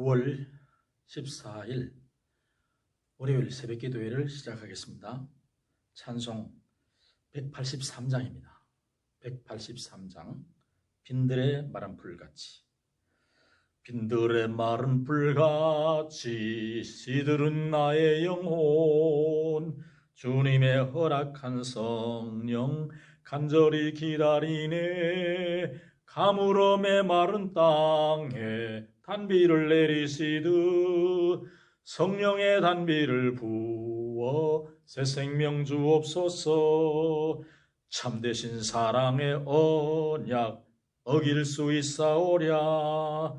9월 14일 월요일 새벽기도회를 시작하겠습니다. 찬송 183장입니다. 183장 빈들의 마른 풀같이. 빈들의 마른 풀같이 시들은 나의 영혼, 주님의 허락한 성령 간절히 기다리네. 가물어 메마른 땅에 단비를 내리시듯 성령의 단비를 부어 새 생명 주옵소서. 참되신 사랑의 언약 어길 수 있사오랴.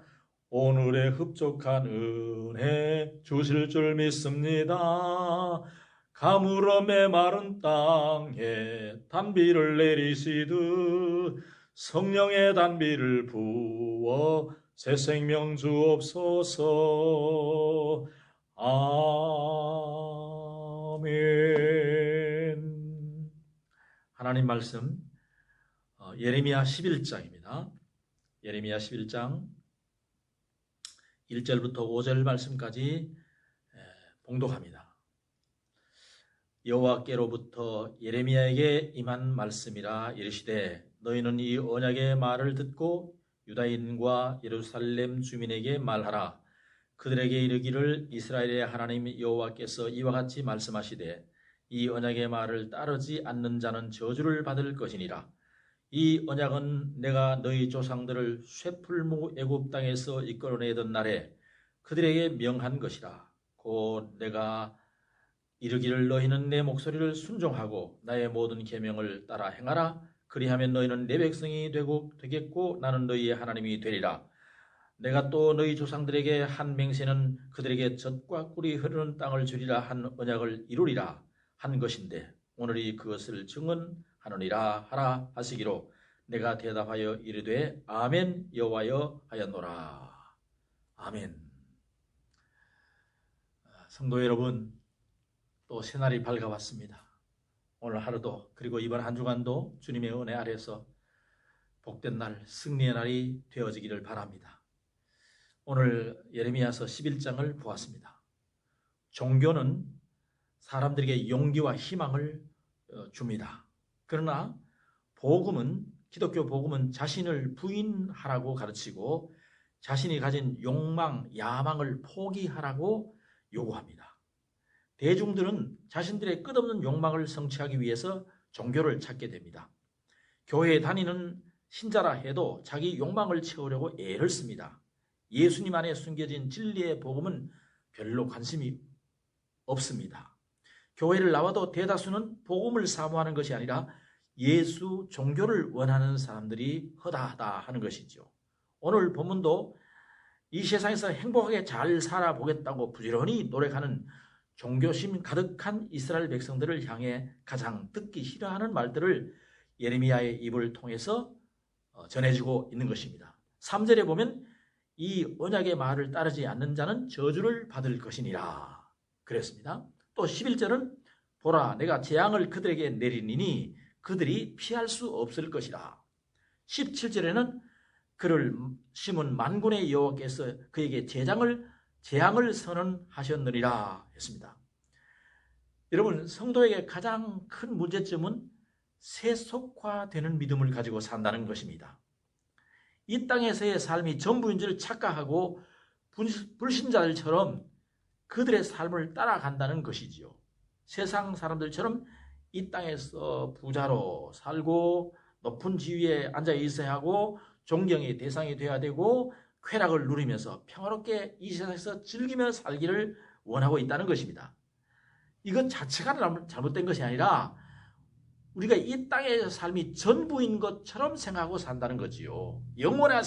오늘의 흡족한 은혜 주실 줄 믿습니다. 가물어 메마른 땅에 단비를 내리시듯 성령의 단비를 부어 새 생명 주옵소서. 아멘. 하나님 말씀 예레미야 11장입니다. 예레미야 11장 1절부터 5절 말씀까지 봉독합니다. 여호와께로부터 예레미야에게 임한 말씀이라. 이르시되 너희는 이 언약의 말을 듣고 유다인과 예루살렘 주민에게 말하라. 그들에게 이르기를 이스라엘의 하나님 여호와께서 이와 같이 말씀하시되 이 언약의 말을 따르지 않는 자는 저주를 받을 것이니라. 이 언약은 내가 너희 조상들을 쇠풀무 애굽 땅에서 이끌어내던 날에 그들에게 명한 것이라. 곧 내가 이르기를 너희는 내 목소리를 순종하고 나의 모든 계명을 따라 행하라. 그리하면 너희는 내 백성이 되겠고 나는 너희의 하나님이 되리라. 내가 또 너희 조상들에게 한 맹세는 그들에게 젖과 꿀이 흐르는 땅을 주리라 한 언약을 이루리라 한 것인데 오늘이 그것을 증언하느니라 하라 하시기로 내가 대답하여 이르되 아멘 여호와여 하였노라. 아멘. 성도 여러분, 또 새날이 밝아왔습니다. 오늘 하루도 그리고 이번 한 주간도 주님의 은혜 아래서 복된 날, 승리의 날이 되어지기를 바랍니다. 오늘 예레미야서 11장을 보았습니다. 종교는 사람들에게 용기와 희망을 줍니다. 그러나 복음은, 기독교 복음은 자신을 부인하라고 가르치고 자신이 가진 욕망, 야망을 포기하라고 요구합니다. 대중들은 자신들의 끝없는 욕망을 성취하기 위해서 종교를 찾게 됩니다. 교회에 다니는 신자라 해도 자기 욕망을 채우려고 애를 씁니다. 예수님 안에 숨겨진 진리의 복음은 별로 관심이 없습니다. 교회를 나와도 대다수는 복음을 사모하는 것이 아니라 예수 종교를 원하는 사람들이 허다하다 하는 것이죠. 오늘 본문도 이 세상에서 행복하게 잘 살아보겠다고 부지런히 노력하는 종교심 가득한 이스라엘 백성들을 향해 가장 듣기 싫어하는 말들을 예레미야의 입을 통해서 전해지고 있는 것입니다. 3절에 보면 이 언약의 말을 따르지 않는 자는 저주를 받을 것이니라 그랬습니다. 또 11절은 보라 내가 재앙을 그들에게 내리니 그들이 피할 수 없을 것이라. 17절에는 그를 심은 만군의 여호와께서 그에게 재앙을 선언하셨느니라 했습니다. 여러분, 성도에게 가장 큰 문제점은 세속화되는 믿음을 가지고 산다는 것입니다. 이 땅에서의 삶이 전부인 줄 착각하고 불신자들처럼 그들의 삶을 따라간다는 것이지요. 세상 사람들처럼 이 땅에서 부자로 살고 높은 지위에 앉아 있어야 하고 존경의 대상이 되어야 되고 쾌락을 누리면서 평화롭게 이 세상에서 즐기며 살기를 원하고 있다는 것입니다. 이것 자체가 잘못된 것이 아니라 우리가 이 땅의 삶이 전부인 것처럼 생각하고 산다는 거지요. 영원한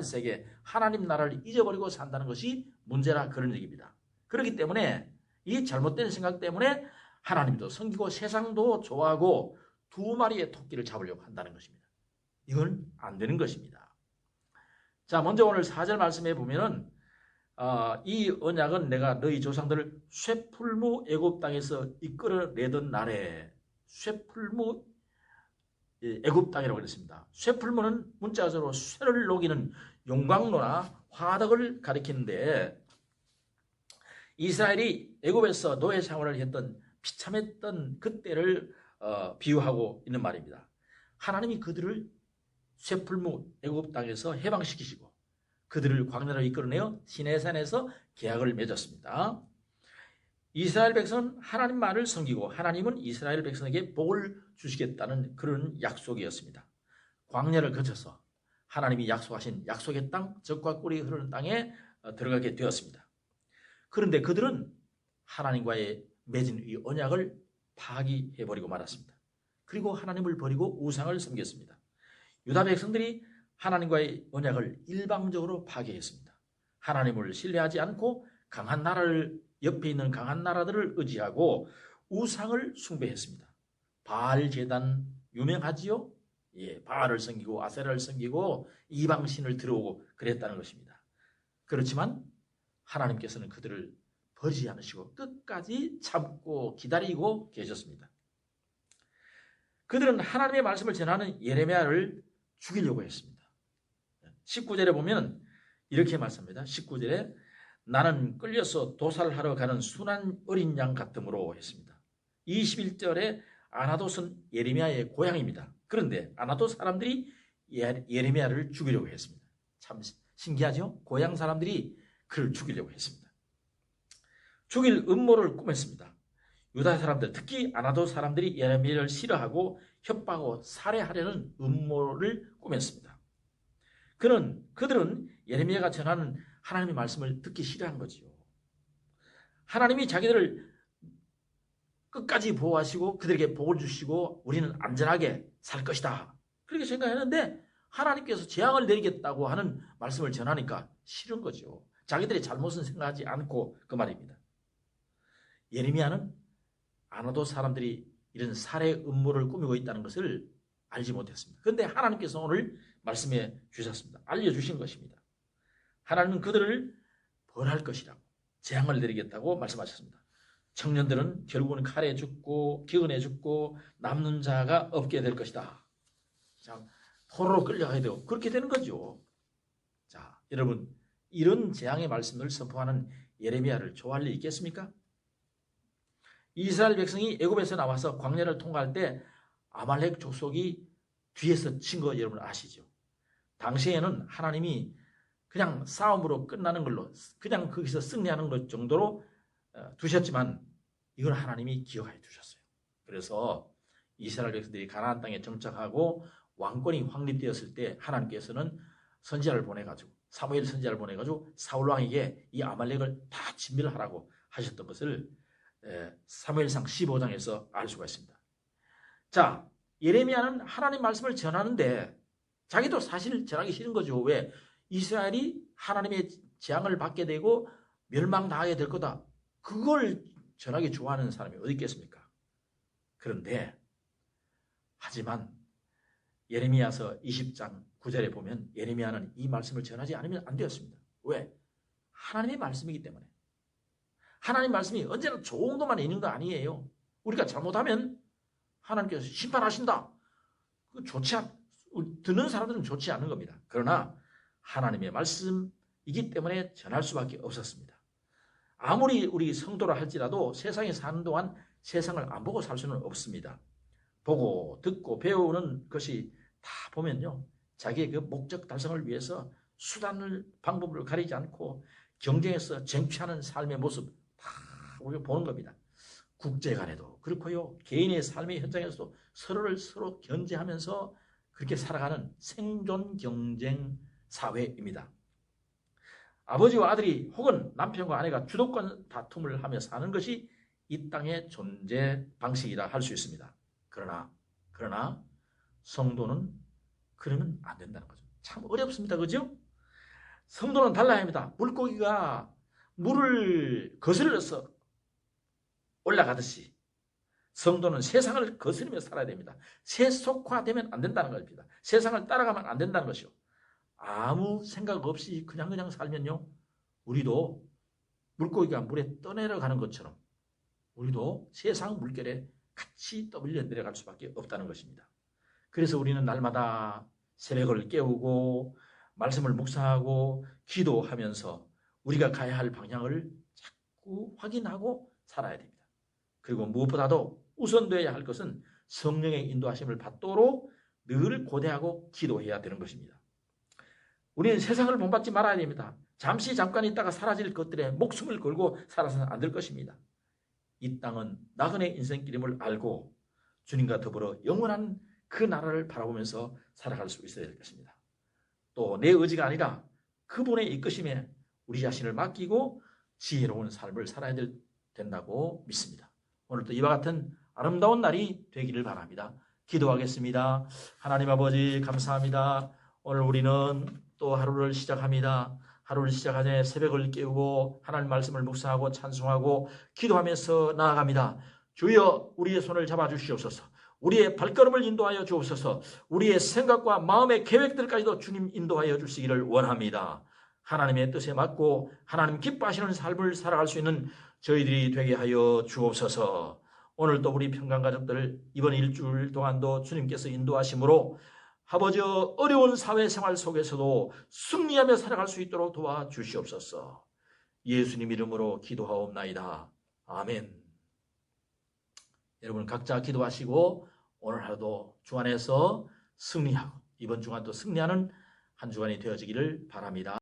세계, 하나님 나라를 잊어버리고 산다는 것이 문제라 그런 얘기입니다. 그렇기 때문에 이 잘못된 생각 때문에 하나님도 섬기고 세상도 좋아하고 두 마리의 토끼를 잡으려고 한다는 것입니다. 이건 안 되는 것입니다. 자, 먼저 오늘 4절 말씀해 보면은 이 언약은 내가 너희 조상들을 쇠풀무 애굽 땅에서 이끌어내던 날에, 쇠풀무 애굽 땅이라고 그랬습니다. 쇠풀무는 문자적으로 쇠를 녹이는 용광로나 화덕을 가리키는데 이스라엘이 애굽에서 노예 생활을 했던 비참했던 그때를 비유하고 있는 말입니다. 하나님이 그들을 쇠풀무 애굽 땅에서 해방시키시고 그들을 광야로 이끌어내어 시내산에서 계약을 맺었습니다. 이스라엘 백성은 하나님 말을 섬기고 하나님은 이스라엘 백성에게 복을 주시겠다는 그런 약속이었습니다. 광야를 거쳐서 하나님이 약속하신 약속의 땅, 젖과 꿀이 흐르는 땅에 들어가게 되었습니다. 그런데 그들은 하나님과의 맺은 이 언약을 파기해버리고 말았습니다. 그리고 하나님을 버리고 우상을 섬겼습니다. 유다 백성들이 하나님과의 언약을 일방적으로 파괴했습니다. 하나님을 신뢰하지 않고 강한 나라를 옆에 있는 강한 나라들을 의지하고 우상을 숭배했습니다. 바알 제단 유명하지요? 예, 바알을 섬기고 아세라를 섬기고 이방신을 들어오고 그랬다는 것입니다. 그렇지만 하나님께서는 그들을 버리지 않으시고 끝까지 참고 기다리고 계셨습니다. 그들은 하나님의 말씀을 전하는 예레미야를 죽이려고 했습니다. 19절에 보면 이렇게 말씀합니다. 19절에 나는 끌려서 도살하러 가는 순한 어린 양 같으므로 했습니다. 21절에 아나돗은 예레미야의 고향입니다. 그런데 아나돗 사람들이 예레미야를 죽이려고 했습니다. 참 신기하죠? 고향 사람들이 그를 죽이려고 했습니다. 죽일 음모를 꾸몄습니다. 유다 사람들, 특히 아나돗 사람들이 예레미야를 싫어하고 협박하고 살해하려는 음모를 꾸몄습니다. 그들은 예레미야가 전하는 하나님의 말씀을 듣기 싫어한 거지요. 하나님이 자기들을 끝까지 보호하시고 그들에게 복을 주시고 우리는 안전하게 살 것이다. 그렇게 생각했는데 하나님께서 재앙을 내리겠다고 하는 말씀을 전하니까 싫은 거죠. 자기들의 잘못은 생각하지 않고 그 말입니다. 예레미야는 아나돗 사람들이 이런 살해 음모를 꾸미고 있다는 것을 알지 못했습니다. 그런데 하나님께서 오늘 말씀해 주셨습니다. 알려주신 것입니다. 하나님은 그들을 벌할 것이라고 재앙을 내리겠다고 말씀하셨습니다. 청년들은 결국은 칼에 죽고 기근에 죽고 남는 자가 없게 될 것이다. 자, 포로로 끌려가야 되고 그렇게 되는 거죠. 자, 여러분 이런 재앙의 말씀을 선포하는 예레미야를 좋아할 리 있겠습니까? 이스라엘 백성이 애굽에서 나와서 광야를 통과할 때 아말렉 족속이 뒤에서 친 거 여러분 아시죠? 당시에는 하나님이 그냥 싸움으로 끝나는 걸로 그냥 거기서 승리하는 것 정도로 두셨지만 이걸 하나님이 기억하여 두셨어요. 그래서 이스라엘 백성들이 가나안 땅에 정착하고 왕권이 확립되었을 때 하나님께서는 선지자를 보내가지고 사무엘 선지자를 보내가지고 사울 왕에게 이 아말렉을 다 진멸하라고 하셨던 것을 사무엘상 15장에서 알 수가 있습니다. 자, 예레미야는 하나님 말씀을 전하는데 자기도 사실 전하기 싫은 거죠. 왜? 이스라엘이 하나님의 재앙을 받게 되고 멸망당하게 될 거다. 그걸 전하기 좋아하는 사람이 어디 있겠습니까? 그런데 하지만 예레미야서 20장 9절에 보면 예레미야는 이 말씀을 전하지 않으면 안 되었습니다. 왜? 하나님의 말씀이기 때문에. 하나님 말씀이 언제나 좋은 것만 있는 거 아니에요. 우리가 잘못하면 하나님께서 심판하신다. 듣는 사람들은 좋지 않은 겁니다. 그러나 하나님의 말씀이기 때문에 전할 수밖에 없었습니다. 아무리 우리 성도라 할지라도 세상에 사는 동안 세상을 안 보고 살 수는 없습니다. 보고 듣고 배우는 것이 다 보면요. 자기의 그 목적 달성을 위해서 수단을 방법을 가리지 않고 경쟁에서 쟁취하는 삶의 모습 다 우리가 보는 겁니다. 국제 간에도 그렇고요. 개인의 삶의 현장에서도 서로를 서로 견제하면서 그렇게 살아가는 생존 경쟁 사회입니다. 아버지와 아들이 혹은 남편과 아내가 주도권 다툼을 하며 사는 것이 이 땅의 존재 방식이라 할 수 있습니다. 그러나 성도는 그러면 안 된다는 거죠. 참 어렵습니다. 그죠? 성도는 달라야 합니다. 물고기가 물을 거슬러서 올라가듯이 성도는 세상을 거스르며 살아야 됩니다. 세속화되면 안 된다는 겁니다. 세상을 따라가면 안 된다는 것이요. 아무 생각 없이 그냥 살면요. 우리도 물고기가 물에 떠내려가는 것처럼 우리도 세상 물결에 같이 떠밀려 내려갈 수밖에 없다는 것입니다. 그래서 우리는 날마다 새벽을 깨우고 말씀을 묵상하고 기도하면서 우리가 가야 할 방향을 자꾸 확인하고 살아야 됩니다. 그리고 무엇보다도 우선되어야 할 것은 성령의 인도하심을 받도록 늘 고대하고 기도해야 되는 것입니다. 우리는 세상을 본받지 말아야 됩니다. 잠시 잠깐 있다가 사라질 것들에 목숨을 걸고 살아서는 안 될 것입니다. 이 땅은 나그네 인생길임을 알고 주님과 더불어 영원한 그 나라를 바라보면서 살아갈 수 있어야 될 것입니다. 또 내 의지가 아니라 그분의 이끄심에 우리 자신을 맡기고 지혜로운 삶을 살아야 된다고 믿습니다. 오늘도 이와 같은 아름다운 날이 되기를 바랍니다. 기도하겠습니다. 하나님 아버지 감사합니다. 오늘 우리는 또 하루를 시작합니다. 하루를 시작하기 전에 새벽을 깨우고 하나님 말씀을 묵상하고 찬송하고 기도하면서 나아갑니다. 주여 우리의 손을 잡아주시옵소서. 우리의 발걸음을 인도하여 주옵소서. 우리의 생각과 마음의 계획들까지도 주님 인도하여 주시기를 원합니다. 하나님의 뜻에 맞고 하나님 기뻐하시는 삶을 살아갈 수 있는 저희들이 되게 하여 주옵소서. 오늘도 우리 평강가족들 이번 일주일 동안도 주님께서 인도하심으로 아버지 어려운 사회생활 속에서도 승리하며 살아갈 수 있도록 도와주시옵소서. 예수님 이름으로 기도하옵나이다. 아멘. 여러분 각자 기도하시고 오늘 하루도 주 안에서 승리하고 이번 주간도 승리하는 한 주간이 되어지기를 바랍니다.